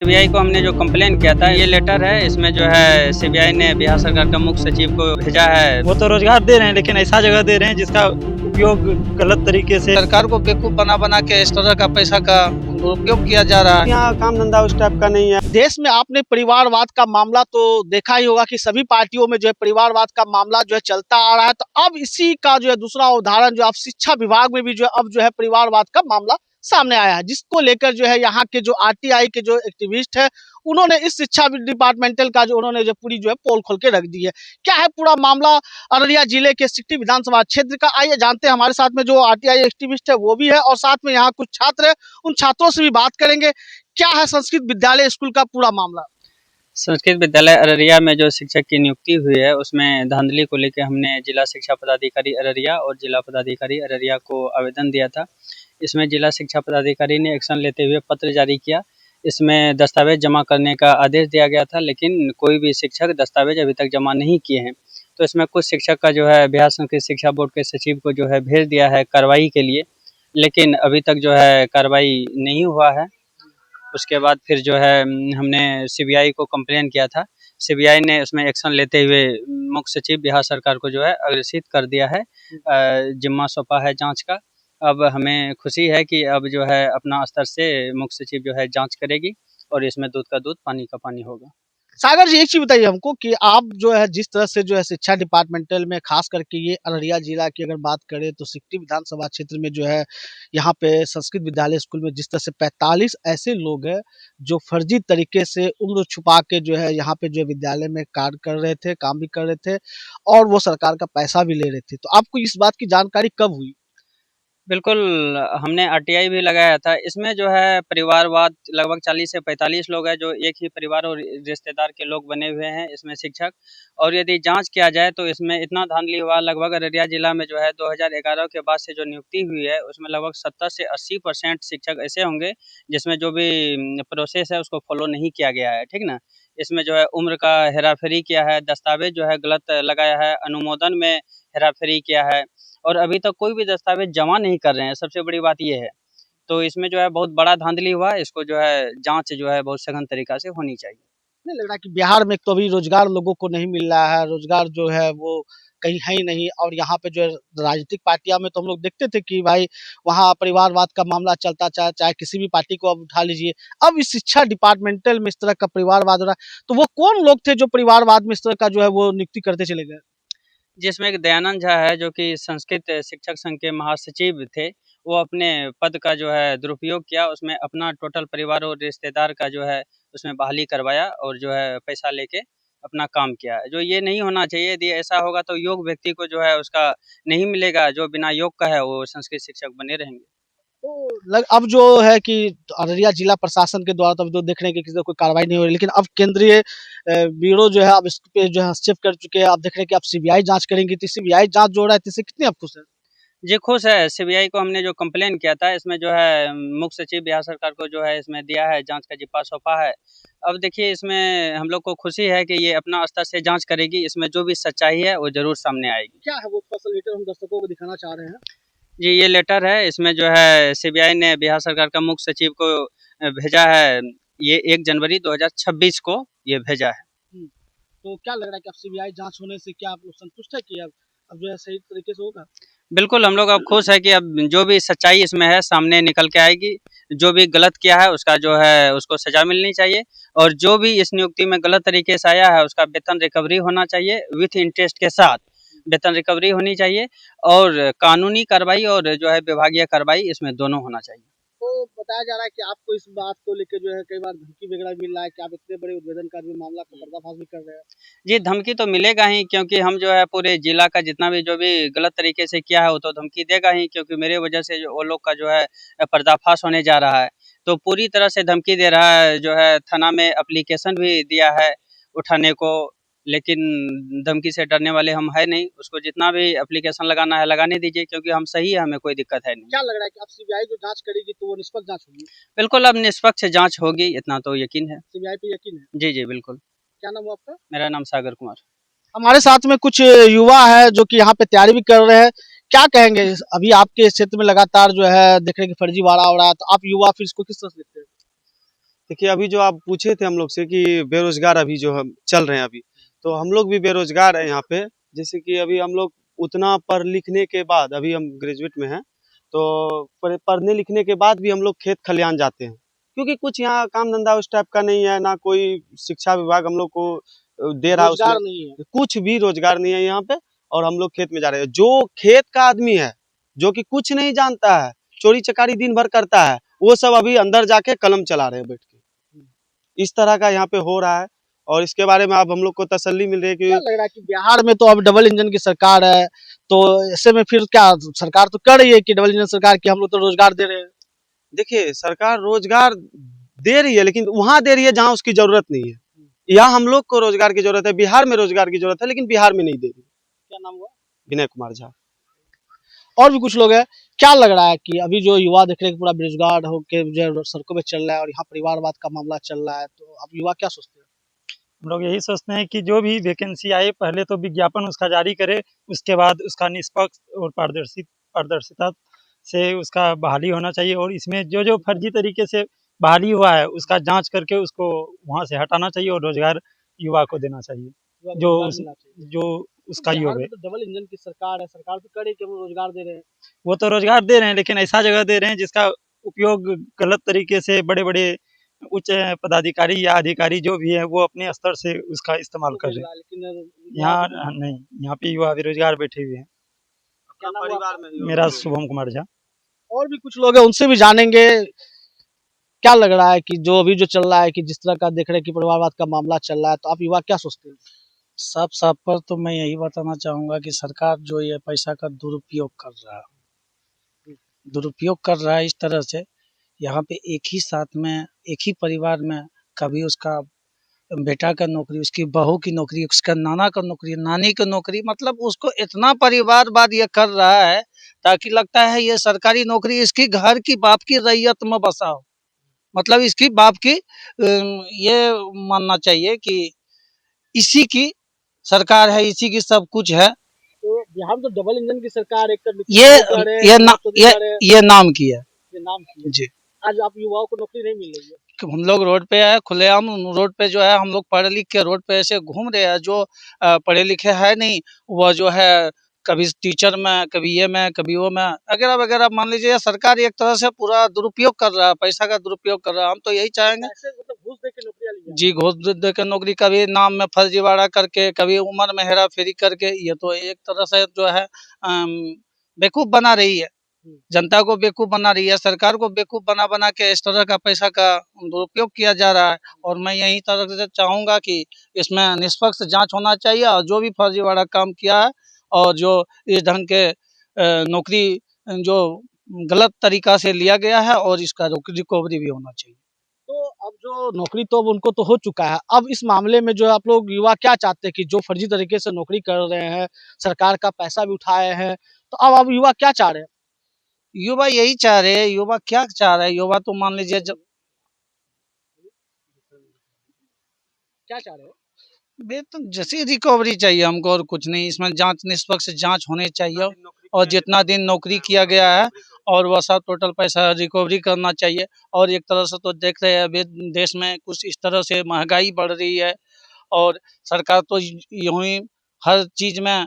CBI को हमने जो कंप्लेन किया था, ये लेटर है। इसमें जो है सीबीआई ने बिहार सरकार का मुख्य सचिव को भेजा है। वो तो रोजगार दे रहे हैं, लेकिन ऐसा जगह दे रहे हैं जिसका उपयोग गलत तरीके से सरकार को बेवकूफ बना के इस तरह का पैसा का दुरुपयोग किया जा रहा है। यहाँ काम धंधा उस टाइप का नहीं है। देश में आपने परिवारवाद का मामला तो देखा ही होगा कि सभी पार्टियों में जो है परिवारवाद का मामला जो है चलता आ रहा है। तो अब इसी का जो है दूसरा उदाहरण जो अब शिक्षा विभाग में भी जो है अब जो है परिवारवाद का मामला सामने आया है, जिसको लेकर जो है यहाँ के जो आरटीआई के जो एक्टिविस्ट है उन्होंने इस शिक्षा डिपार्टमेंटल का जो उन्होंने जो पूरी जो है पोल खोल के रख दी है। क्या है पूरा मामला अररिया जिले के सिकटी विधानसभा क्षेत्र का, आइए जानते हैं। हमारे साथ में जो आरटीआई एक्टिविस्ट है वो भी है और साथ में यहाँ कुछ छात्र है, उन छात्रों से भी बात करेंगे। क्या है संस्कृत विद्यालय स्कूल का पूरा मामला? संस्कृत विद्यालय अररिया में जो शिक्षक की नियुक्ति हुई है, उसमें धांधली को लेकर हमने जिला शिक्षा पदाधिकारी अररिया और जिला पदाधिकारी अररिया को आवेदन दिया था। इसमें जिला शिक्षा पदाधिकारी ने एक्शन लेते हुए पत्र जारी किया। इसमें दस्तावेज जमा करने का आदेश दिया गया था, लेकिन कोई भी शिक्षक दस्तावेज अभी तक जमा नहीं किए हैं। तो इसमें कुछ शिक्षक का जो है बिहार संस्कृत शिक्षा बोर्ड के सचिव को जो है भेज दिया है कार्रवाई के लिए, लेकिन अभी तक जो है कार्रवाई नहीं हुआ है। उसके बाद फिर जो है हमने सीबीआई को कंप्लेन किया था। सीबीआई ने उसमें एक्शन लेते हुए मुख्य सचिव बिहार सरकार को जो है अग्रेसित कर दिया है, जिम्मा सौंपा है जांच का। अब हमें खुशी है कि अब जो है अपना स्तर से मुख्य सचिव जो है जांच करेगी और इसमें दूध का दूध पानी का पानी होगा। सागर जी, एक चीज बताइए हमको कि आप जो है जिस तरह से जो है शिक्षा डिपार्टमेंटल में खास करके ये अररिया जिला की अगर बात करें तो सिकटी विधानसभा क्षेत्र में जो है यहाँ पे संस्कृत विद्यालय स्कूल में जिस तरह से 45 ऐसे लोग हैं जो फर्जी तरीके से उम्र छुपा के जो है यहाँ पे जो विद्यालय में कार्य कर रहे थे, काम भी कर रहे थे और वो सरकार का पैसा भी ले रहे थे। तो आपको इस बात की जानकारी कब हुई? बिल्कुल, हमने आरटीआई भी लगाया था। इसमें जो है परिवारवाद लगभग 40 से 45 लोग हैं जो एक ही परिवार और रिश्तेदार के लोग बने हुए हैं इसमें शिक्षक। और यदि जांच किया जाए तो इसमें इतना धांधली हुआ। लगभग अररिया जिला में जो है 2011 के बाद से जो नियुक्ति हुई है उसमें लगभग 70 से 80% शिक्षक ऐसे होंगे जिसमें जो भी प्रोसेस है उसको फॉलो नहीं किया गया है, ठीक ना। इसमें जो है उम्र का हेराफेरी किया है, दस्तावेज जो है गलत लगाया है, अनुमोदन में हेराफेरी किया है और अभी तक कोई भी दस्तावेज जमा नहीं कर रहे हैं। सबसे बड़ी बात ये है। तो इसमें जो है बहुत बड़ा धांधली हुआ है। इसको जो है जांच जो है बहुत सघन तरीका से होनी चाहिए। नहीं लग रहा कि बिहार में तो अभी रोजगार लोगों को नहीं मिल रहा है, रोजगार जो है वो कहीं है ही नहीं। और यहाँ पे जो है राजनीतिक पार्टियां में तो हम लोग देखते थे कि भाई वहाँ परिवारवाद का मामला चलता, चाहे किसी भी पार्टी को अब उठा लीजिए। अब इस शिक्षा डिपार्टमेंटल में इस तरह का परिवारवाद हो रहा है, तो वो कौन लोग थे जो परिवारवाद में इस तरह का जो है वो नियुक्ति करते चले गए? जिसमें एक दयानंद झा है जो कि संस्कृत शिक्षक संघ के महासचिव थे। वो अपने पद का जो है दुरुपयोग किया। उसमें अपना टोटल परिवार और रिश्तेदार का जो है उसमें बहाली करवाया और जो है पैसा लेके अपना काम किया है, जो ये नहीं होना चाहिए। यदि ऐसा होगा तो योग्य व्यक्ति को जो है उसका नहीं मिलेगा, जो बिना योग का है वो संस्कृत शिक्षक बने रहेंगे। तो अब जो है कि अररिया जिला प्रशासन के द्वारा तो अभी तो देख रहे हैं कि किसी कोई कार्रवाई नहीं हो रही, लेकिन अब केंद्रीय ब्यूरो जो है अब इस पे जो है हस्तक्षेप कर चुके हैं। अब देख रहे हैं कि अब सीबीआई जांच करेंगी, तो सीबीआई जांच जो हो रहा है इससे कितने आप खुश हैं? जी खुश है। सीबीआई को हमने जो कंप्लेन किया था इसमें जो है मुख्य सचिव बिहार सरकार को जो है इसमें दिया है, जांच का जिप्पा सौंपा है। अब देखिए इसमें हम लोग को खुशी है कि ये अपना स्तर से जांच करेगी। इसमें जो भी सच्चाई है वो जरूर सामने आएगी। क्या है वो स्पेशल लेटर हम दर्शकों को दिखाना चाह रहे हैं? जी ये लेटर है। इसमें जो है सीबीआई ने बिहार सरकार का मुख्य सचिव को भेजा है। ये 1 जनवरी 2026 को ये भेजा है। तो क्या लग रहा है कि अब सीबीआई जांच होने से क्या आप लोग संतुष्ट है कि अब जो है सही तरीके से होगा? बिल्कुल, हम लोग अब खुश है कि अब जो भी सच्चाई इसमें है सामने निकल के आएगी। जो भी गलत किया है उसका जो है उसको सजा मिलनी चाहिए और जो भी इस नियुक्ति में गलत तरीके से आया है उसका वेतन रिकवरी होना चाहिए, विथ इंटरेस्ट के साथ वेतन रिकवरी होनी चाहिए और कानूनी कार्रवाई और जो है विभागीय कार्रवाई इसमें दोनों होना चाहिए। तो बताया जा रहा है कि आपको इस बात को लेकर जो है कई बार धमकी वगैरह मिल रहा है कि आप इतने बड़े उद्भेदनकारी मामला का पर्दाफाश भी कर रहे हैं। जी धमकी तो मिलेगा ही, क्योंकि हम जो है पूरे जिला का जितना भी जो भी गलत तरीके से किया है वो तो धमकी देगा ही, क्योंकि मेरे वजह से जो वो लोग का जो है पर्दाफाश होने जा रहा है। तो पूरी तरह से धमकी दे रहा है। जो है थाना में एप्लीकेशन भी दिया है उठाने को, लेकिन धमकी से डरने वाले हम है नहीं। उसको जितना भी एप्लीकेशन लगाना है लगाने दीजिए, क्योंकि हम सही है, हमें कोई दिक्कत है नहीं। क्या लग रहा है कि अब सीबीआई जो जांच करेगी तो वो निष्पक्ष जांच होगी? बिल्कुल अब निष्पक्ष जांच होगी, इतना तो यकीन है। सीबीआई पे यकीन है? जी जी बिल्कुल। क्या नाम है आपका? मेरा नाम सागर कुमार। हमारे साथ में कुछ युवा है जो कि यहाँ पे तैयारी भी कर रहे हैं। क्या कहेंगे अभी आपके क्षेत्र में लगातार जो है देख रहे हैं कि फर्जीवाड़ा हो रहा है, तो आप युवा फिर इसको किस तरह से देखते हैं? देखिए अभी जो आप पूछे थे हम लोग से कि बेरोजगार अभी जो हम चल रहे हैं अभी, तो हम लोग भी बेरोजगार हैं यहाँ पे। जैसे कि अभी हम लोग उतना पढ़ लिखने के बाद, अभी हम ग्रेजुएट में हैं, तो पढ़ने लिखने के बाद भी हम लोग खेत खलिहान जाते हैं, क्योंकि कुछ यहाँ काम धंधा उस टाइप का नहीं है, ना कोई शिक्षा विभाग हम लोग को दे रहा है रोजगार उसमें, नहीं है। कुछ भी रोजगार नहीं है यहाँ पे। और हम लोग खेत में जा रहे हैं। जो खेत का आदमी है, जो कि कुछ नहीं जानता है, चोरी चकारी दिन भर करता है, वो सब अभी अंदर जाके कलम चला रहे हैं बैठ के। इस तरह का यहाँ पे हो रहा है, और इसके बारे में अब हम लोग को तसल्ली मिल रही है क्या कि लग रहा है कि बिहार में तो अब डबल इंजन की सरकार है, तो ऐसे में फिर क्या सरकार तो कर रही है कि डबल इंजन सरकार की हम लोग तो रोजगार दे रहे हैं। देखिए सरकार रोजगार दे रही है, लेकिन वहां दे रही है जहां उसकी जरूरत नहीं है। यहाँ हम लोग को रोजगार की जरूरत है, बिहार में रोजगार की जरूरत है, लेकिन बिहार में नहीं दे रही। क्या नाम हुआ? विनय कुमार झा। और भी कुछ लोग हैं। क्या लग रहा है कि अभी जो युवा देख रहे हैं कि पूरा बेरोजगार होकर जो सड़कों पे चल रहा है और यहाँ परिवारवाद का मामला चल रहा है, तो अब युवा क्या सोचते हैं? हम लोग यही सोचते हैं कि जो भी वैकेंसी आए पहले तो विज्ञापन उसका जारी करे, उसके बाद उसका निष्पक्ष और पारदर्शिता से उसका बहाली होना चाहिए, और इसमें जो जो फर्जी तरीके से बहाली हुआ है उसका जांच करके उसको वहां से हटाना चाहिए और रोजगार युवा को देना चाहिए, युवा को जो रोजगार उस, मिलना चाहिए। जो उसका बिहार योग में है। तो डबल इंजन की सरकार है, सरकार तो करे कि हम रोजगार दे रहे हैं। वो तो रोजगार दे रहे हैं, लेकिन ऐसा जगह दे रहे हैं जिसका उपयोग गलत तरीके से बड़े बड़े उच्च पदाधिकारी या अधिकारी जो भी है वो अपने स्तर से उसका इस्तेमाल कर रहे हैं। लेकिन यहाँ नहीं, यहाँ पे युवा बेरोजगार बैठे हुए हैं। क्या नाम हुआ परिवार आपका? में मेरा शुभम कुमार झा। और भी कुछ लोग हैं, उनसे भी जानेंगे। क्या लग रहा है कि जो अभी जो चल रहा है कि जिस तरह का देख रहे हैं कि परिवारवाद का मामला चल रहा है, तो आप युवा क्या सोचते हैं? साफ साफ पर तो मैं यही बताना चाहूँगा कि सरकार जो ये पैसा का दुरुपयोग कर रहा है, इस तरह से यहाँ पे एक ही साथ में एक ही परिवार में कभी उसका बेटा का नौकरी, उसकी बहू की नौकरी, उसका नाना का नौकरी, नानी की नौकरी, मतलब उसको इतना परिवारवाद ये कर रहा है ताकि लगता है ये सरकारी नौकरी इसकी घर की बाप की रैयत में बसा हो। मतलब इसकी बाप की ये मानना चाहिए कि इसी की सरकार है, इसी की सब कुछ है। तो बिहार में तो डबल इंजन की सरकार, एक तरफ ये नाम की है। ये नाम की है। जी। आज आप युवाओं को नौकरी नहीं मिल रही है। कि हम लोग रोड पे है, खुलेआम रोड पे जो है हम लोग पढ़े लिख के रोड पे ऐसे घूम रहे हैं, जो पढ़े लिखे है नहीं, वह जो है कभी टीचर में, कभी ये में, कभी वो में, वगैरह वगैरह। मान लीजिए सरकार एक तरह से पूरा दुरुपयोग कर रहा है, पैसा का दुरुपयोग कर रहा है। हम तो यही चाहेंगे मतलब घूस दे के नौकरियां ली जाए। जी, घूस दे के नौकरी, कभी नाम में फर्जीवाड़ा करके, कभी उम्र में हेरा फेरी करके, ये तो एक तरह से जो है बेवकूफ बना रही है, जनता को बेवकूफ बना रही है, सरकार को बेवकूफ बना बना के इस तरह का पैसा का दुरुपयोग किया जा रहा है। और मैं यही तरह से चाहूँगा कि इसमें निष्पक्ष जांच होना चाहिए, और जो भी फर्जीवाड़ा काम किया है और जो इस ढंग के नौकरी जो गलत तरीका से लिया गया है, और इसका रिकवरी भी होना चाहिए। तो अब जो नौकरी तो अब उनको तो हो चुका है, अब इस मामले में जो आप लोग युवा क्या चाहते हैं कि जो फर्जी तरीके से नौकरी कर रहे हैं, सरकार का पैसा भी उठाए हैं, तो अब युवा क्या चाह रहे हैं? युवा यही चाह रहे हैं, युवा क्या चाह रहे हैं, युवा तो मान लीजिए जब क्या चाह रहे हो? वेतन जैसी रिकवरी चाहिए हमको, और कुछ नहीं। इसमें जांच, निष्पक्ष जांच होनी चाहिए, और जितना दिन नौकरी किया गया है और वह सब टोटल पैसा रिकवरी करना चाहिए। और एक तरह से तो देख रहे हैं अभी देश में कुछ इस तरह से महंगाई बढ़ रही है, और सरकार तो यूं ही हर चीज में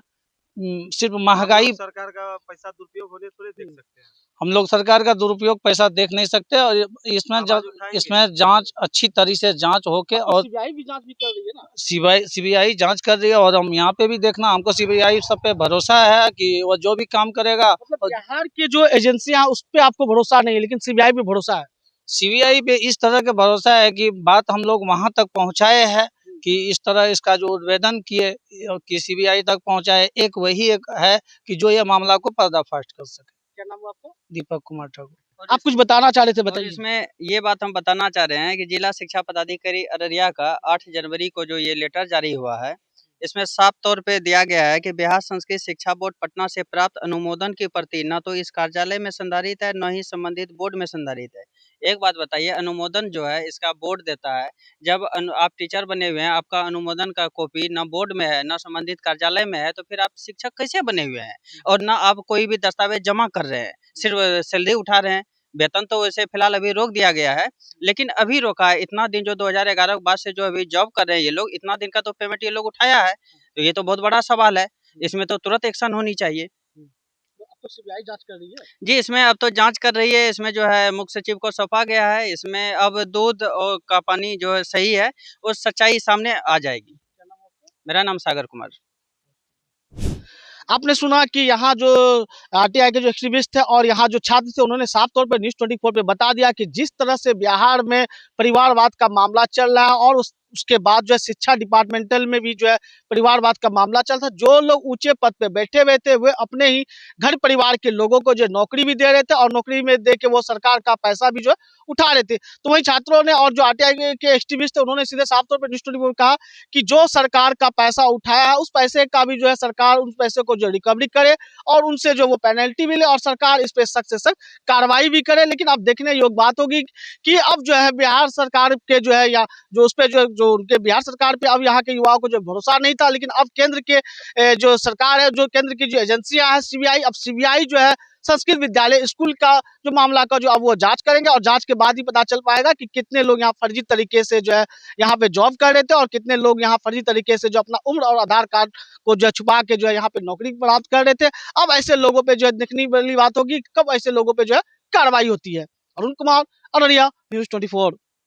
सिर्फ महंगाई, सरकार का पैसा दुरुपयोग होने थोड़े देख सकते हैं। हम लोग सरकार का दुरुपयोग पैसा देख नहीं सकते, और इसमें जांच अच्छी तरीके से जांच होके, और सीबीआई भी जांच भी कर रही है ना। सीबीआई जांच कर रही है, और हम यहाँ पे भी देखना, हमको सीबीआई सब पे भरोसा है कि वो जो भी काम करेगा। मतलब बिहार के जो एजेंसियां उस पे आपको भरोसा नहीं है, लेकिन सीबीआई पे भरोसा है। सीबीआई पे इस तरह के भरोसा है कि बात हम लोग वहां तक पहुंचाए हैं कि इस तरह इसका जो उद्भेदन किए कि सीबीआई तक पहुंचाए, एक वही एक है कि जो ये मामला को पर्दाफाश कर सके। क्या नाम हुआ आपका? दीपक कुमार ठाकुर। आप कुछ बताना चाह रहे थे, और बताइए। इसमें ये बात हम बताना चाह रहे हैं कि जिला शिक्षा पदाधिकारी अररिया का 8 जनवरी को जो ये लेटर जारी हुआ है, इसमें साफ तौर पे दिया गया है कि बिहार संस्कृत शिक्षा बोर्ड पटना से प्राप्त अनुमोदन की प्रति न तो इस कार्यालय में संधारित है, न ही संबंधित बोर्ड में संधारित है। एक बात बताइए, अनुमोदन जो है इसका बोर्ड देता है। जब आप टीचर बने हुए हैं, आपका अनुमोदन का कॉपी न बोर्ड में है, न संबंधित कार्यालय में है, तो फिर आप शिक्षक कैसे बने हुए हैं? और न आप कोई भी दस्तावेज जमा कर रहे हैं, सिर्फ सैलरी उठा रहे हैं। वेतन तो वैसे फिलहाल अभी रोक दिया गया है, लेकिन अभी रोका है। इतना दिन जो 2011 के बाद से जो अभी जॉब कर रहे हैं ये लोग, इतना दिन का तो पेमेंट ये लोग उठाया है, तो ये तो बहुत बड़ा सवाल है। इसमें तो तुरंत एक्शन होनी चाहिए। अब तो सीबीआई जांच कर रही है। जी, इसमें अब तो जाँच कर रही है, इसमें जो है मुख्य सचिव को सौंपा गया है, इसमें अब दूध और का पानी जो है सही है, वो सच्चाई सामने आ जाएगी। मेरा नाम सागर कुमार। आपने सुना कि यहाँ जो आरटीआई के जो एक्टिविस्ट थे और यहाँ जो छात्र थे, उन्होंने साफ तौर पे न्यूज़ 24 पे बता दिया कि जिस तरह से बिहार में परिवारवाद का मामला चल रहा है और उसके बाद जो है शिक्षा डिपार्टमेंटल में भी जो है परिवारवाद का मामला चल रहा था। जो लोग ऊंचे पद पे बैठे हुए थे वे अपने ही घर परिवार के लोगों को जो नौकरी भी दे रहे थे और नौकरी में दे के वो सरकार का पैसा भी जो है उठा रहे थे। तो वहीं छात्रों ने और जो आरटीआई के एक्टिविस्ट थे उन्होंने सीधे साफ तौर पर न्यूज़ 24 में कहा कि जो सरकार का पैसा उठाया है उस पैसे का भी जो है सरकार उस पैसे को जो रिकवरी करे और उनसे जो वो पेनल्टी मिले और सरकार इस पे सख्त से सख्त कार्रवाई भी करे। लेकिन अब देखने योग्य बात होगी कि अब जो है बिहार सरकार के जो है या जो उस पे जो उनके बिहार सरकार पे अब यहाँ के युवाओं को जो भरोसा नहीं था, लेकिन अब केंद्र के जो सरकार है, जो केंद्र की जो एजेंसियां है सीबीआई, अब सीबीआई जो है संस्कृत विद्यालय स्कूल का जो मामला का जो अब वो जांच करेंगे और जांच के बाद ही पता चल पाएगा कि कितने लोग यहाँ फर्जी तरीके से जो है यहाँ पे जॉब कर रहे थे और कितने लोग यहाँ फर्जी तरीके से जो अपना उम्र और आधार कार्ड को जो छुपा के जो है यहाँ पे नौकरी प्राप्त कर रहे थे। अब ऐसे लोगों पे जो है देखने वाली बात होगी कब ऐसे लोगों पे जो है कार्रवाई होती है। अरुण कुमार, अररिया, न्यूज़ 24।